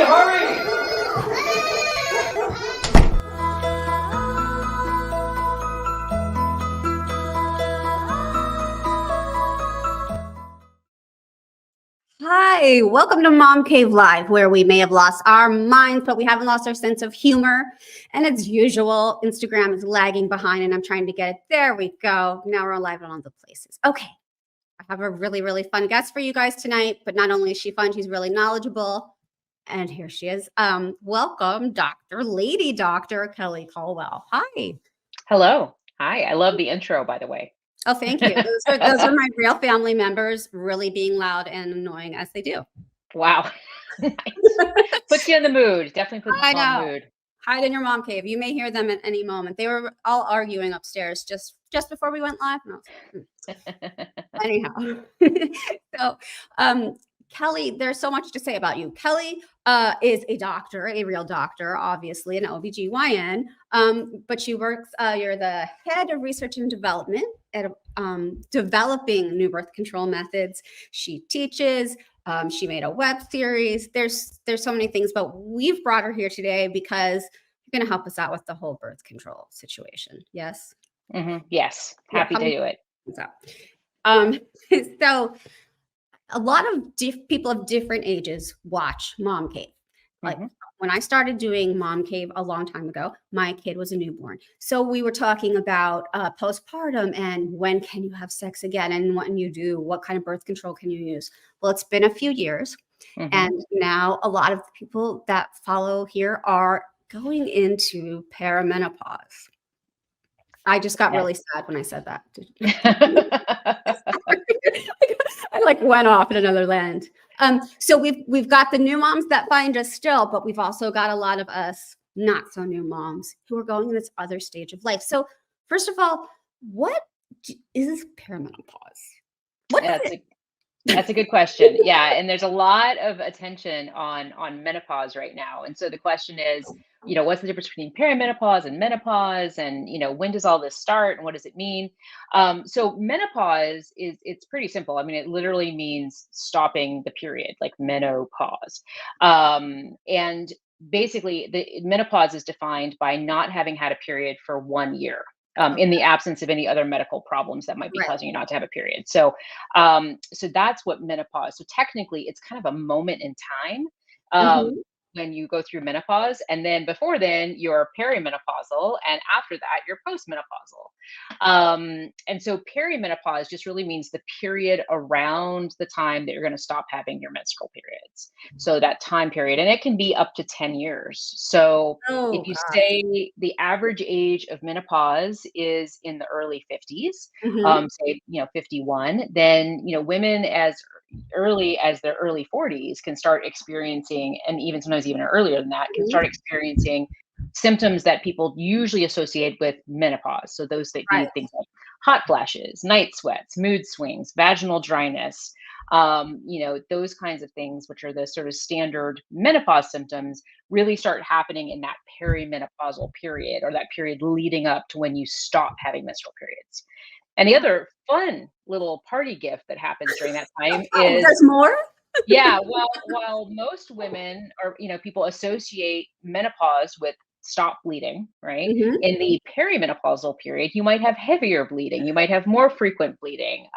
hurry! Hi, welcome to Mom Cave Live, where we may have lost our minds, but we haven't lost our sense of humor. And as usual, Instagram is lagging behind and I'm trying to get it. There we go. Now we're live on all the places. Okay. I have a really, really fun guest for you guys tonight, but not only is she fun, she's really knowledgeable. And here she is. Welcome, Lady Doctor Kelly Culwell. Hi. Hello. Hi. I love the intro, by the way. Oh, thank you. Those are my real family members really being loud and annoying as they do. Wow. Nice. Puts you in the mood. Definitely puts you in the mood. Hide in your mom cave. You may hear them at any moment. They were all arguing upstairs just before we went live. Anyhow. So, Kelly, there's so much to say about you. Kelly is a doctor, a real doctor, obviously, an OBGYN, but you work, you're the head of research and development at developing new birth control methods. She teaches, she made a web series. There's so many things, but we've brought her here today because you're going to help us out with the whole birth control situation. Yes? Mm-hmm. Yes. Happy to do it. So a lot of people of different ages watch Mom Cave. Like when I started doing Mom Cave a long time ago, my kid was a newborn. So we were talking about postpartum and when can you have sex again and what can you do? What kind of birth control can you use? Well, it's been a few years. And now a lot of the people that follow here are going into perimenopause. I just got really sad when I said that. I like went off in another land. So we've got the new moms that find us still, but we've also got a lot of us not so new moms who are going in this other stage of life. So first of all, what is perimenopause? What is it? That's a good question. Yeah. And there's a lot of attention on menopause right now. And so the question is, what's the difference between perimenopause and menopause? And, when does all this start and what does it mean? So menopause it's pretty simple. I mean, it literally means stopping the period, like menopause. And basically the menopause is defined by not having had a period for 1 year. In the absence of any other medical problems that might be causing you not to have a period. So, so that's what menopause. So technically it's kind of a moment in time when you go through menopause, and then before then you're perimenopausal, and after that you're postmenopausal. And so perimenopause just really means the period around the time that you're going to stop having your menstrual periods. So that time period, and it can be up to 10 years. So if you say the average age of menopause is in the early 50s, say 51, then women as early as their early 40s can start experiencing, and even sometimes even earlier than that, can start experiencing symptoms that people usually associate with menopause. So those that be things like hot flashes, night sweats, mood swings, vaginal dryness, those kinds of things, which are the sort of standard menopause symptoms, really start happening in that perimenopausal period, or that period leading up to when you stop having menstrual periods. And the other fun little party gift that happens during that time is there's more. Yeah, while most women or people associate menopause with stop bleeding, right? In the perimenopausal period, you might have heavier bleeding, you might have more frequent bleeding,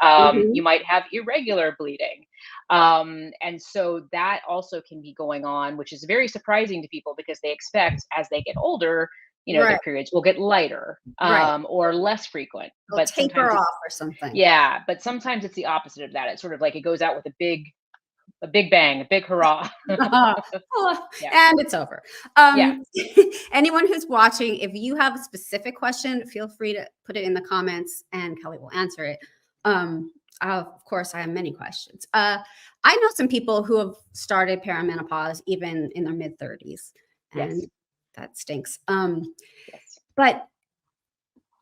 you might have irregular bleeding. And so that also can be going on, which is very surprising to people because they expect as they get older, their periods will get lighter or less frequent. But taper off or something. Yeah, but sometimes it's the opposite of that. It's sort of like it goes out with a big bang, a big hurrah. And it's over. Anyone who's watching, if you have a specific question, feel free to put it in the comments and Kelly will answer it. Of course, I have many questions. I know some people who have started perimenopause even in their mid-30s, and that stinks. But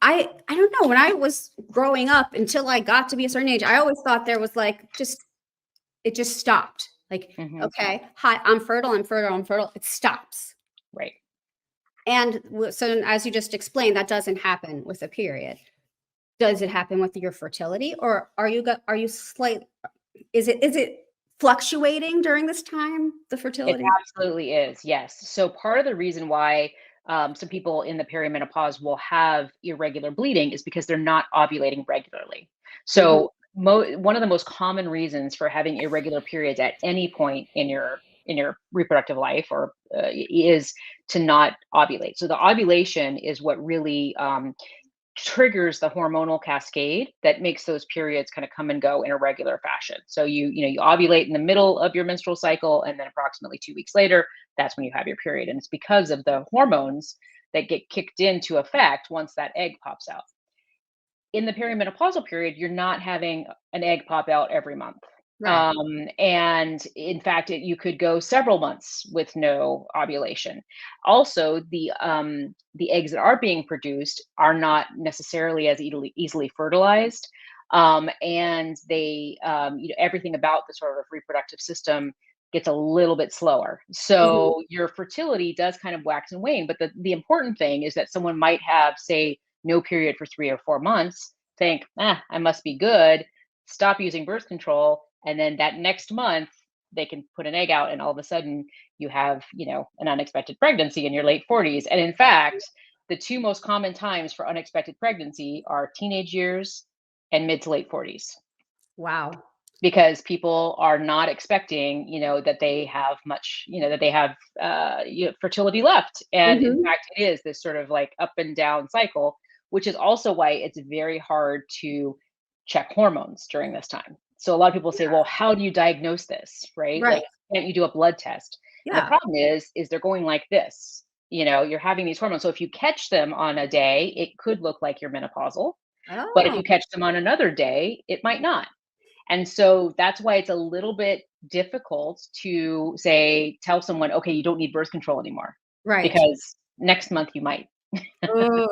I don't know. When I was growing up, until I got to be a certain age, I always thought there was like it just stopped. Like, okay, hi, I'm fertile. It stops. Right. And so as you just explained, that doesn't happen with a period. Does it happen with your fertility, or is it fluctuating during this time, the It fertility? absolutely is, yes. So part of the reason why some people in the perimenopause will have irregular bleeding is because they're not ovulating regularly. Mhm. So one of the most common reasons for having irregular periods at any point in your reproductive life or is to not ovulate. So the ovulation is what really triggers the hormonal cascade that makes those periods kind of come and go in a regular fashion. So you ovulate in the middle of your menstrual cycle, and then approximately 2 weeks later, that's when you have your period. And it's because of the hormones that get kicked into effect once that egg pops out. In the perimenopausal period, you're not having an egg pop out every month. Right. And in fact, you could go several months with no ovulation. Also, the eggs that are being produced are not necessarily as easily fertilized, and everything about the sort of reproductive system gets a little bit slower. Mhm. So your fertility does kind of wax and wane. But the important thing is that someone might have, say, no period for 3 or 4 months, think, I must be good, stop using birth control, and then that next month they can put an egg out, and all of a sudden you have, an unexpected pregnancy in your late 40s. And in fact, the two most common times for unexpected pregnancy are teenage years and mid to late 40s, Wow. because people are not expecting, that they have much, that they have fertility left. And in Mhm. fact, it is this sort of like up and down cycle, which is also why it's very hard to check hormones during this time. So a lot of people say, well, how do you diagnose this, right? Right. Like, can't you do a blood test? And the Yeah. problem is they're going like this. You're having these hormones. So if you catch them on a day, it could look like you're menopausal. But if Oh, you catch them on another day, it might not. And so that's why it's a little bit difficult to tell someone, okay, you don't need birth control anymore, right. because next month you might. Ugh.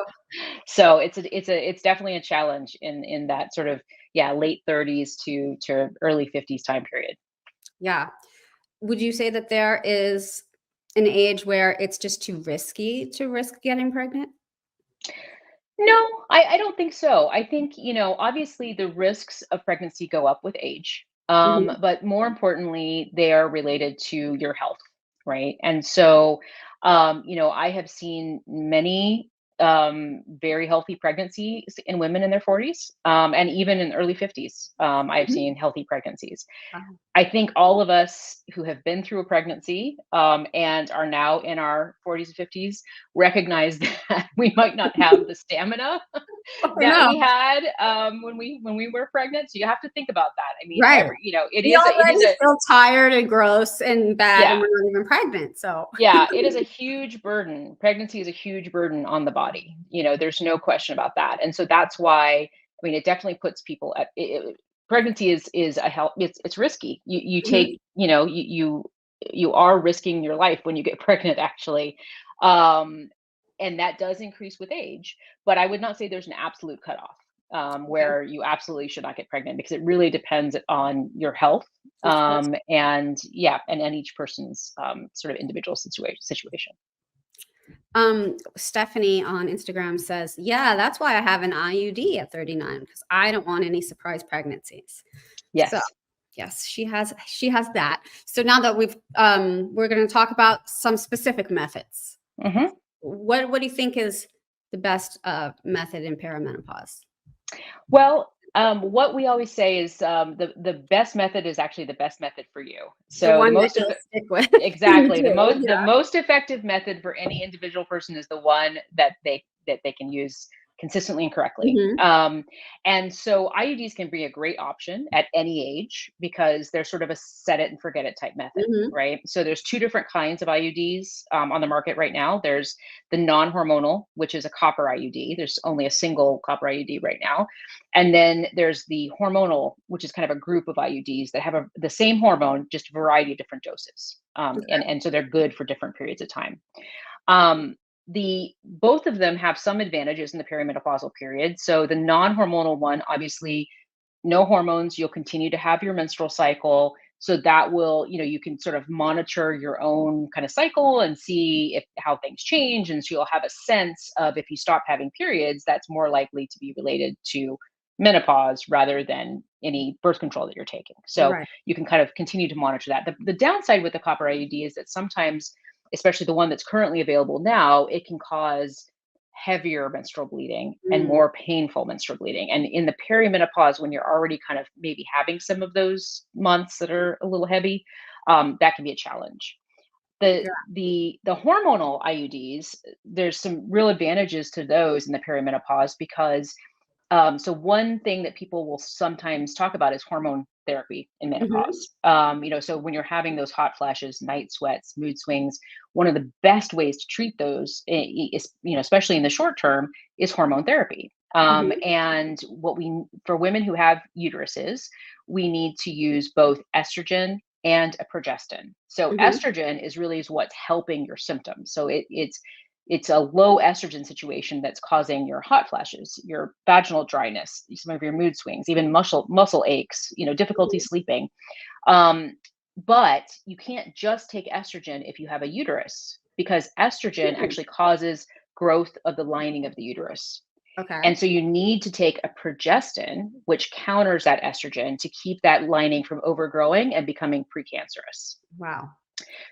So it's definitely a challenge in that sort of, yeah, late 30s to early 50s time period. Yeah. Would you say that there is an age where it's just too risky to risk getting pregnant? No, I don't think so. I think, obviously the risks of pregnancy go up with age. Mhm. But more importantly, they are related to your health, right? And so, I have seen many very healthy pregnancies in women in their 40s, and even in early 50s. I've Mhm. seen healthy pregnancies. Wow. I think all of us who have been through a pregnancy, and are now in our 40s and 50s, recognize that we might not have the stamina I that know. we had when we were pregnant. So you have to think about that. I mean, Right. it We is already feel tired and gross and bad, and yeah, we're not even pregnant, so yeah, it is a huge burden. Pregnancy is a huge burden on the body. There's no question about that. And so that's why, I mean, it definitely puts people at pregnancy is a health. It's risky. You Mhm. take, you are risking your life when you get pregnant, actually. Um, and that does increase with age, but I would not say there's an absolute cutoff, Okay. where you absolutely should not get pregnant, because it really depends on your health, Of course. and yeah, and each person's sort of individual situation. Stephanie on Instagram says, "Yeah, that's why I have an IUD at 39 because I don't want any surprise pregnancies." So, Yes. yes, she has that. So now that we're going to talk about some specific methods. Hmm. What do you think is the best method in perimenopause? Well, what we always say is, the best method is actually the best method for you. The So the one that most of you'll stick with and you exactly, the do. most effective method for any individual person is the one that they can use consistently and Yeah. correctly. Mhm. And so IUDs can be a great option at any age, because they're sort of a set it and forget it type method, Mhm. right? So there's two different kinds of IUDs on the market right now. There's the non-hormonal, which is a copper IUD. There's only a single copper IUD right now. And then there's the hormonal, which is kind of a group of IUDs that have the same hormone, just a variety of different doses. And so they're good for different periods of time. The Both of them have some advantages in the perimenopausal period. So the non-hormonal one, obviously, no hormones, you'll continue to have your menstrual cycle. So that will, you can sort of monitor your own kind of cycle and see if how things change. And so you'll have a sense of, if you stop having periods, that's more likely to be related to menopause rather than any birth control that you're taking. So Right. you can kind of continue to monitor that. The downside with the copper IUD is that sometimes, especially the one that's currently available now, it can cause heavier menstrual bleeding and Mm, more painful menstrual bleeding. And in the perimenopause, when you're already kind of maybe having some of those months that are a little heavy, that can be a challenge. The yeah. the hormonal IUDs, there's some real advantages to those in the perimenopause because so one thing that people will sometimes talk about is hormone therapy in Mhm. menopause. So when you're having those hot flashes, night sweats, mood swings, one of the best ways to treat those is, especially in the short term, is hormone therapy. Mhm. And for women who have uteruses, we need to use both estrogen and a progestin. So Mhm. estrogen is what's helping your symptoms. So it's a low estrogen situation that's causing your hot flashes, your vaginal dryness, some of your mood swings, even muscle aches, difficulty Mhm. sleeping. Um, but you can't just take estrogen if you have a uterus because estrogen Mm. actually causes growth of the lining of the uterus. Okay. And so you need to take a progestin, which counters that estrogen to keep that lining from overgrowing and becoming precancerous. Wow.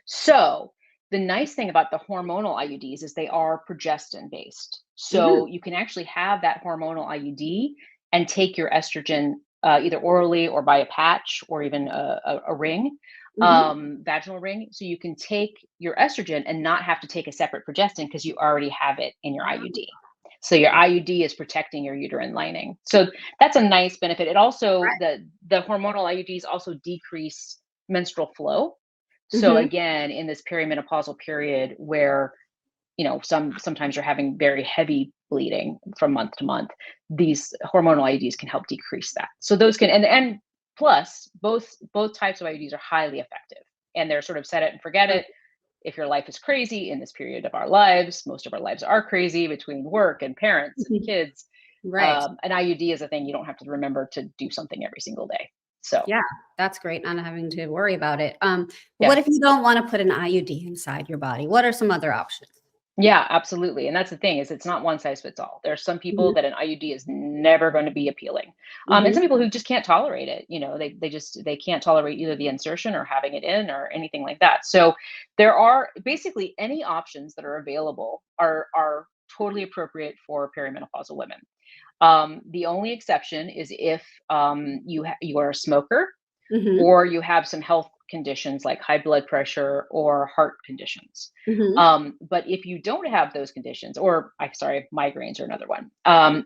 So the nice thing about the hormonal IUDs is they are progestin based. Mhm. So you can actually have that hormonal IUD and take your estrogen either orally or by a patch or even a ring, Mhm. vaginal ring. So you can take your estrogen and not have to take a separate progestin because you already have it in your IUD. So your IUD is protecting your uterine lining. So that's a nice benefit. It also the hormonal IUDs also decrease menstrual flow. So Mhm. again, in this perimenopausal period where, sometimes you're having very heavy bleeding from month to month, these hormonal IUDs can help decrease that. So those can and plus both types of IUDs are highly effective and they're sort of set it and forget Right. it. If your life is crazy in this period of our lives, most of our lives are crazy between work and parents and Mhm. kids. Right. An IUD is a thing you don't have to remember to do something every single day. So Yeah, that's great, not having to worry about it. yeah. What if you don't wanna put an IUD inside your body? What are some other options? Yeah, absolutely. And that's the thing is it's not one size fits all. There are some people Mhm. that an IUD is never going to be appealing. And some Mhm. people who just can't tolerate it. They can't tolerate either the insertion or having it in or anything like that. So there are basically any options that are available are totally appropriate for perimenopausal women. The only exception is if you are a smoker Mhm. or you have some health conditions like high blood pressure or heart conditions. Mhm. But if you don't have those conditions, or I'm sorry, migraines are another one.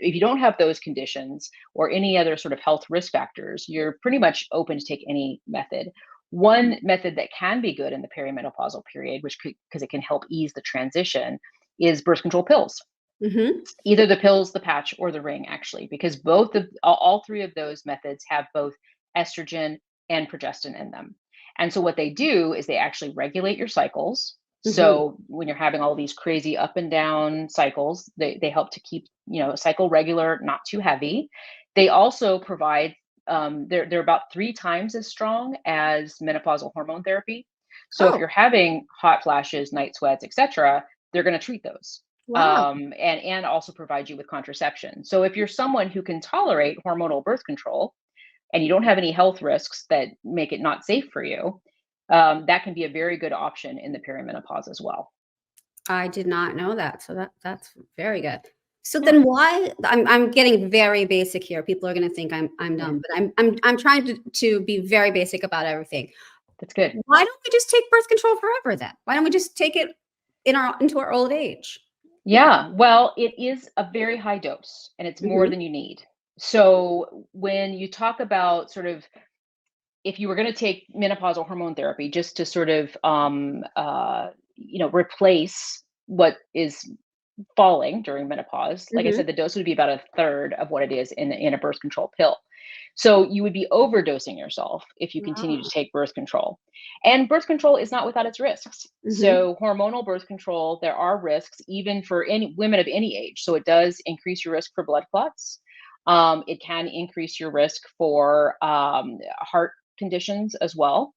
If you don't have those conditions or any other sort of health risk factors, you're pretty much open to take any method. One method that can be good in the perimenopausal period, which because it can help ease the transition, is birth control pills. Mhm. Either the pills, the patch, or the ring, actually, because both of all three of those methods have both estrogen and progestin in them. And so what they do is they actually regulate your cycles. Mhm. So when you're having all these crazy up and down cycles, they help to keep a cycle regular, not too heavy. They also provide they're about 3 times as strong as menopausal hormone therapy. So if Oh, you're having hot flashes, night sweats, etc., they're going to treat those wow. and also provide you with contraception. So if you're someone who can tolerate hormonal birth control and you don't have any health risks that make it not safe for you, that can be a very good option in the perimenopause as well. I did not know that, so that's very good. So Yeah, then why I'm getting very basic here. People are gonna think I'm yeah, dumb, but I'm trying to be very basic about everything. that's good. Why don't we just take birth control forever then? Why don't we just take it into our old age? Yeah, well, it is a very high dose and it's more Mhm. than you need. So when you talk about sort of if you were going to take menopausal hormone therapy just to sort of replace what is falling during menopause, like I Mhm. said, the dose would be about a third of what it is in a birth control pill. So you would be overdosing yourself if you continue to Ah. take birth control. And birth control is not without its risks. Mhm. So hormonal birth control, there are risks even for any women of any age. So it does increase your risk for blood clots. It can increase your risk for heart conditions as well.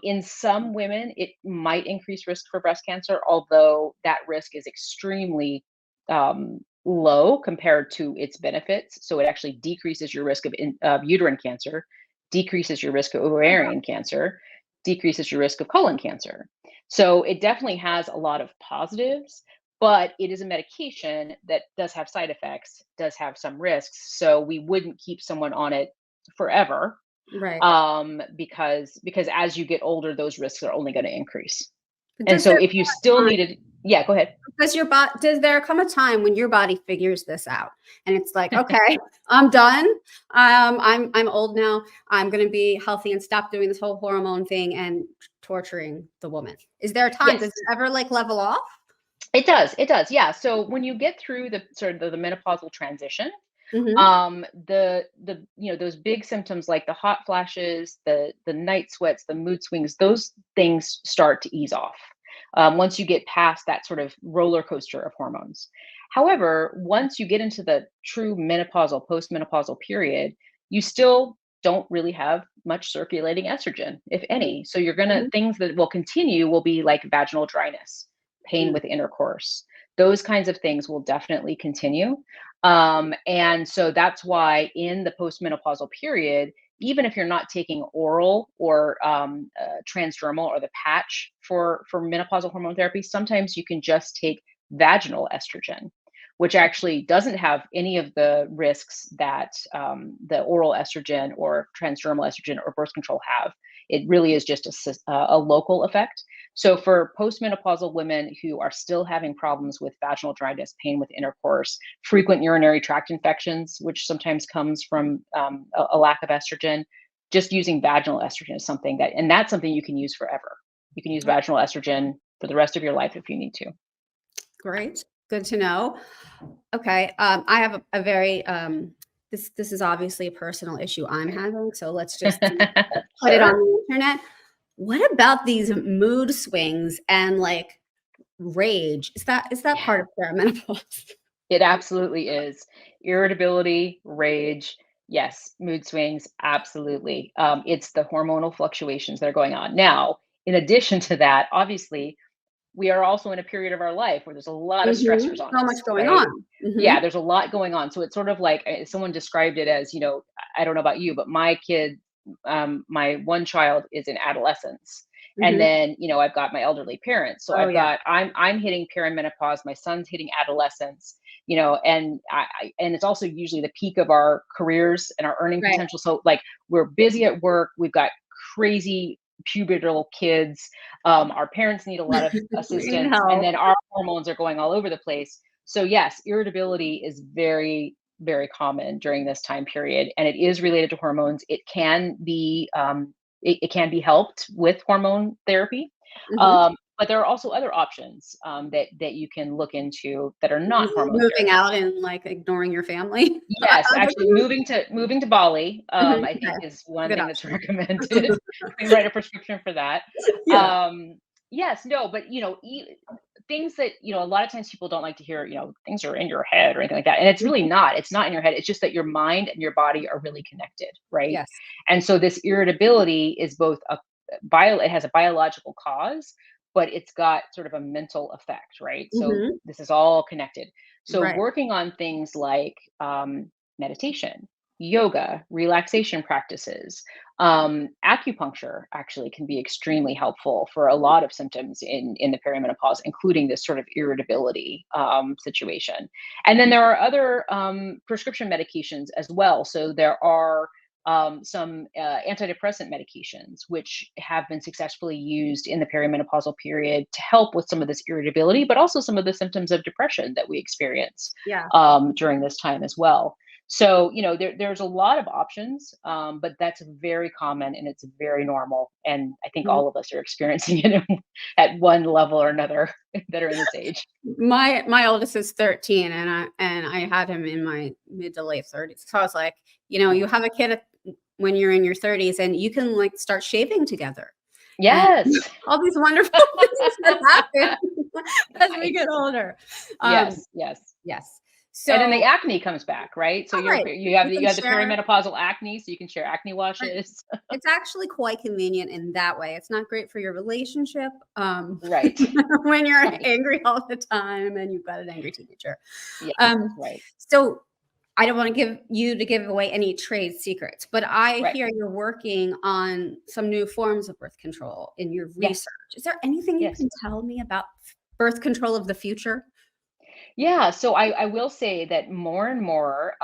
In some women, it might increase risk for breast cancer, although that risk is extremely low compared to its benefits. So it actually decreases your risk of uterine cancer, decreases your risk of ovarian cancer, decreases your risk of colon cancer. So it definitely has a lot of positives, but it is a medication that does have side effects, does have some risks. So we wouldn't keep someone on it forever, Right. because as you get older, those risks are only going to increase. But And does so there if you still needed, yeah, go ahead. does there come a time when your body figures this out and it's like, okay, I'm done. I'm old now. I'm going to be healthy and stop doing this whole hormone thing and torturing the woman. Is there a time? Does Yes, it ever like level off? it does. It does. Yeah. So when you get through the sort of the menopausal transition, Hmm. those big symptoms like the hot flashes, the night sweats, the mood swings, those things start to ease off once you get past that sort of roller coaster of hormones. However, once you get into the true menopausal, postmenopausal period, you still don't really have much circulating estrogen, if any. So you're gonna things that will continue will be like vaginal dryness, pain with intercourse. Those kinds of things will definitely continue. And so that's why in the postmenopausal period, even if you're not taking oral or transdermal or the patch for menopausal hormone therapy, sometimes you can just take vaginal estrogen, which actually doesn't have any of the risks that the oral estrogen or transdermal estrogen or birth control have. It really is just a local effect. So for postmenopausal women who are still having problems with vaginal dryness, pain with intercourse, frequent urinary tract infections, which sometimes comes from a lack of estrogen, just using vaginal estrogen is something and that's something you can use forever. You can use vaginal estrogen for the rest of your life if you need to. Great. Good to know. Okay. I have a very this is obviously a personal issue I'm having, so let's just put it on Sure. the internet. What about these mood swings and like rage? Is that part of perimenopause? It absolutely is. Irritability, rage, yes, mood swings, absolutely. It's the hormonal fluctuations that are going on. Now, in addition to that, obviously, we are also in a period of our life where there's a lot of stressors on So much us, going right? on. Yeah, there's a lot going on. So it's sort of like someone described it as, I don't know about you, but my kid, my one child is in adolescence. And Hmm. then, I've got my elderly parents. So Oh yeah. I'm hitting perimenopause, my son's hitting adolescence, and and it's also usually the peak of our careers and our earning Right. potential. So like we're busy at work, we've got crazy pubertal kids, our parents need a lot of We need assistance, and help. then our hormones are going all over the place. So yes, irritability is very, very common during this time period, and it is related to hormones. It can be helped with hormone therapy, Hmm. but there are also other options that you can look into that are not hormone Moving therapy. out and like ignoring your family. Yes, actually moving to Bali, Mhm. I think Okay. is It's a one good thing that's option. recommended. We write a prescription for that. Yeah. Yes, no, but things that a lot of times people don't like to hear. Things are in your head or anything like that, and it's really not. It's not in your head. It's just that your mind and your body are really connected, right? Yes. And so this irritability is both a bio. It has a biological cause, but it's got sort of a mental effect, right? So Hmm. this is all connected. So Right. working on things like meditation, yoga, relaxation practices, acupuncture actually can be extremely helpful for a lot of symptoms in the perimenopause, including this sort of irritability situation. And then there are other prescription medications as well. So there are some antidepressant medications, which have been successfully used in the perimenopausal period to help with some of this irritability, but also some of the symptoms of depression that we experience Yeah. during this time as well. So, there's a lot of options, but that's very common and it's very normal. And I think Mhm. all of us are experiencing it at one level or another that are in this age. My oldest is 13 and I had him in my mid to late 30s. So I was like, you have a kid when you're in your 30s and you can like start shaving together. And Yes. all these wonderful things that happen as we Right. get older. Um, Yes. Yes. yes. And then the So, acne comes back, right? So all right, you have you the can share. perimenopausal acne, so you can share acne washes. It's actually quite convenient in that way. It's not great for your relationship, Right. when you're Right. angry all the time and you've got an angry teenager. Yeah. Um, Right. so I don't want to give away any trade secrets, but I Right. hear you're working on some new forms of birth control in your Yes. research. Is there anything you Yes. can tell me about birth control of the future? Yeah. So I will say that more and more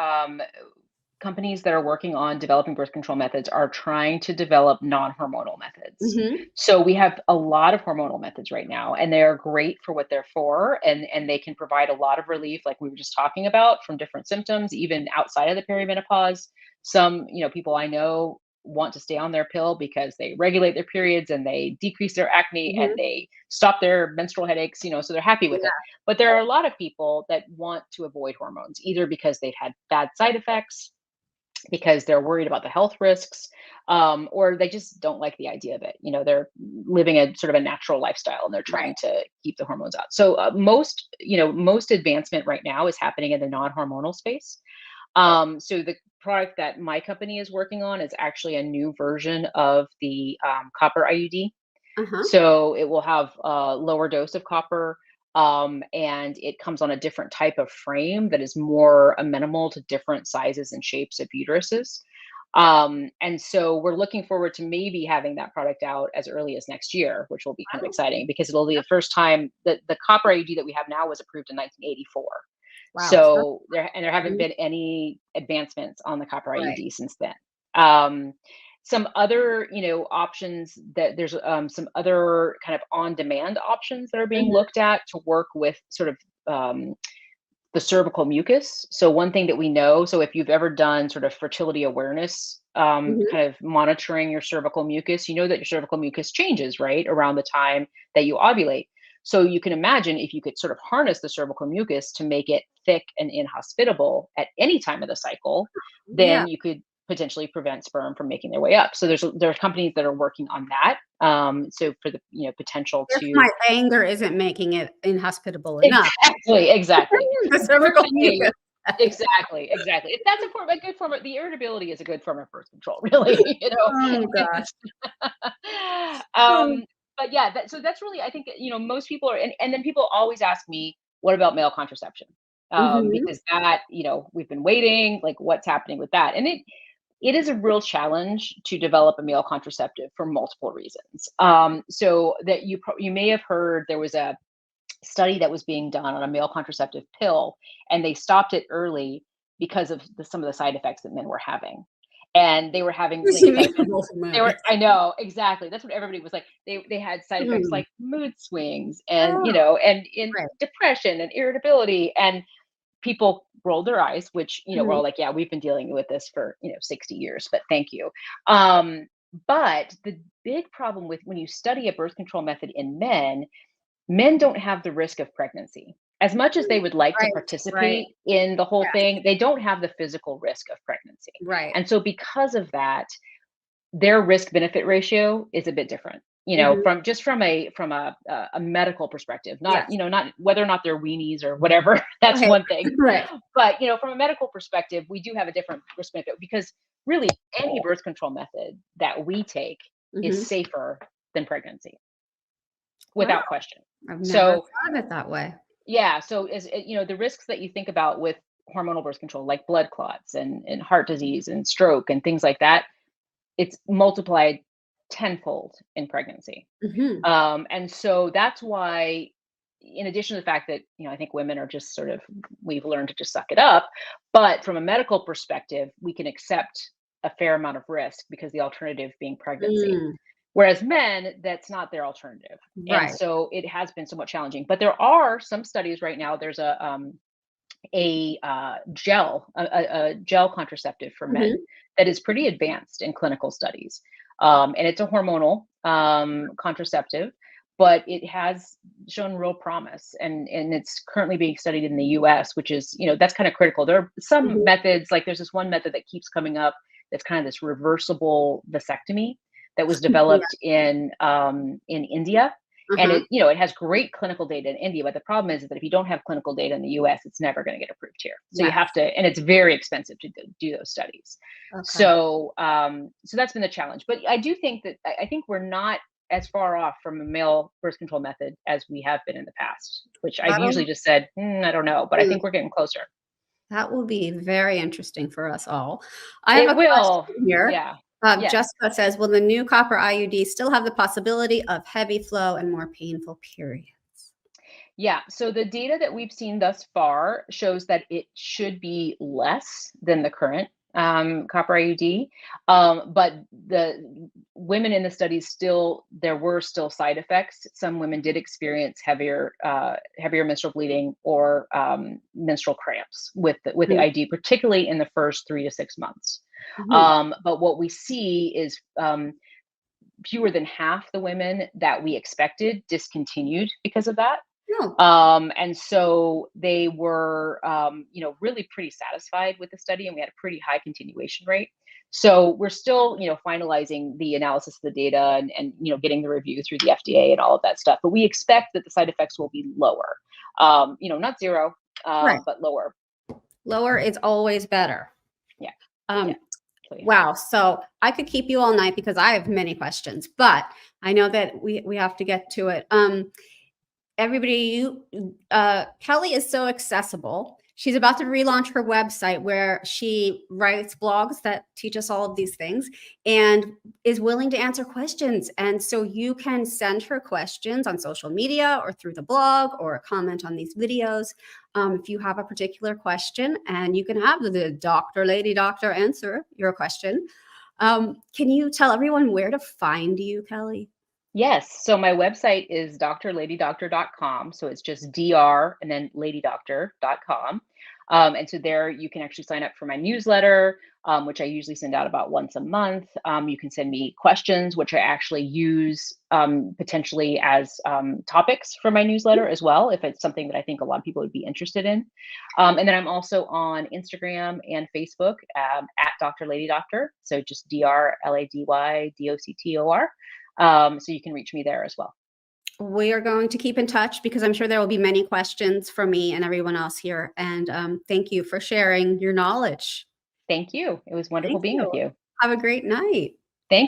companies that are working on developing birth control methods are trying to develop non-hormonal methods. Mhm. So we have a lot of hormonal methods right now, and they're great for what they're for, and they can provide a lot of relief, like we were just talking about, from different symptoms, even outside of the perimenopause. Some, people I know want to stay on their pill because they regulate their periods and they decrease their acne and Mhm. they stop their menstrual headaches, so they're happy with Yeah. it. But there are a lot of people that want to avoid hormones, either because they've had bad side effects, because they're worried about the health risks, or they just don't like the idea of it. They're living a sort of a natural lifestyle and they're Right. trying to keep the hormones out. So most advancement right now is happening in the non-hormonal space. So the product that my company is working on is actually a new version of the copper IUD. Uh-huh. So it will have a lower dose of copper, and it comes on a different type of frame that is more amenable to different sizes and shapes of uteruses. And so we're looking forward to maybe having that product out as early as next year, which will be kind of Wow. exciting because it'll be the first time that the copper IUD that we have now was approved in 1984. Wow. So So there haven't mhm. been any advancements on the copper Right. IUD since then. Um, some other, options that there's some other kind of on-demand options that are being Mhm. looked at to work with sort of the cervical mucus. So one thing that we know, so if you've ever done sort of fertility awareness, Mhm. kind of monitoring your cervical mucus, you know that your cervical mucus changes, right, around the time that you ovulate. So you can imagine if you could sort of harness the cervical mucus to make it thick and inhospitable at any time of the cycle, Yeah. then you could potentially prevent sperm from making their way up. So there's companies that are working on that. So for the potential If to my anger isn't making it inhospitable enough, exactly, exactly. the cervical mucus. Unfortunately, exactly, exactly. If that's a good form of the irritability is a good form of birth control, really, Oh gosh. um, but yeah, so that's really, I think, most people are, and then people always ask me, what about male contraception? Mhm. Because that, we've been waiting, like what's happening with that? And it is a real challenge to develop a male contraceptive for multiple reasons. So that you may have heard there was a study that was being done on a male contraceptive pill, and they stopped it early because of some of the side effects that men were having. And they were having like You side mean effects. both They were, moods. I know, exactly. That's what everybody was like. They had side effects Mm. like mood swings and, Oh, and in right. depression and irritability. And people rolled their eyes, which, we're Mhm. all like, yeah, we've been dealing with this for, 60 years, but thank you. Um, but the big problem with when you study a birth control method in men don't have the risk of pregnancy. As much as they would like to Right, right. participate in the whole Yes, thing, they don't have the physical risk of pregnancy. right. And so because of that, their risk benefit ratio is a bit different. Mhm. From a medical perspective, not Yes. not whether or not they're weenies or whatever, that's Right, one thing. right. But from a medical perspective, we do have a different risk benefit because really any birth control method that we take is Mhm. safer than pregnancy, Wow, without question. I've never So thought of it that way. yeah, so the risks that you think about with hormonal birth control, like blood clots and heart disease and stroke and things like that, it's multiplied tenfold in pregnancy. Mhm. And so that's why, in addition to the fact that, I think women are just sort of, we've learned to just suck it up. But from a medical perspective, we can accept a fair amount of risk because the alternative being pregnancy. Mm. Whereas men, that's not their alternative. And Right. so it has been somewhat challenging. But there are some studies right now. There's a gel contraceptive for men Mhm. that is pretty advanced in clinical studies. And it's a hormonal contraceptive, but it has shown real promise, and it's currently being studied in the US, which is, that's kind of critical. There are some Mhm. methods, like there's this one method that keeps coming up that's kind of this reversible vasectomy that was Yeah. developed in India, And it has great clinical data in India, but the problem is that if you don't have clinical data in the US, it's never going to get approved here. So you have to, and it's very expensive to do those studies. Okay. So that's been the challenge. But I do think that I think we're not as far off from a male birth control method as we have been in the past, which I've usually just said, I don't know, but I think we're getting closer. That will be very interesting for us all. I have a question here. Yeah. Jessica says, will the new copper IUD still have the possibility of heavy flow and more painful periods? Yeah, so the data that we've seen thus far shows that it should be less than the current copper IUD, but the women in the studies there were still side effects. Some women did experience heavier menstrual bleeding or menstrual cramps with the IUD, particularly in the first 3 to 6 months. But what we see is fewer than half the women that we expected discontinued because of that. And so they were, really pretty satisfied with the study, and we had a pretty high continuation rate. So we're still, finalizing the analysis of the data and getting the review through the FDA and all of that stuff. But we expect that the side effects will be lower, not zero, but lower. Lower is always better. Yeah. Wow. So I could keep you all night because I have many questions, but I know that we have to get to it. Everybody, Kelly is so accessible. She's about to relaunch her website where she writes blogs that teach us all of these things and is willing to answer questions. And so you can send her questions on social media or through the blog or comment on these videos. If you have a particular question, and you can have the lady doctor answer your question. Can you tell everyone where to find you, Kelly? Yes. So my website is drladydoctor.com. So it's just dr and then ladydoctor.com. And so there you can actually sign up for my newsletter, which I usually send out about once a month. You can send me questions, which I actually use potentially as topics for my newsletter as well, if it's something that I think a lot of people would be interested in. And then I'm also on Instagram and Facebook at Dr. Lady Doctor. So just DRLADYDOCTOR. So you can reach me there as well. We are going to keep in touch because I'm sure there will be many questions for me and everyone else here. And thank you for sharing your knowledge. Thank you. It was wonderful being with you. Have a great night. Thank you.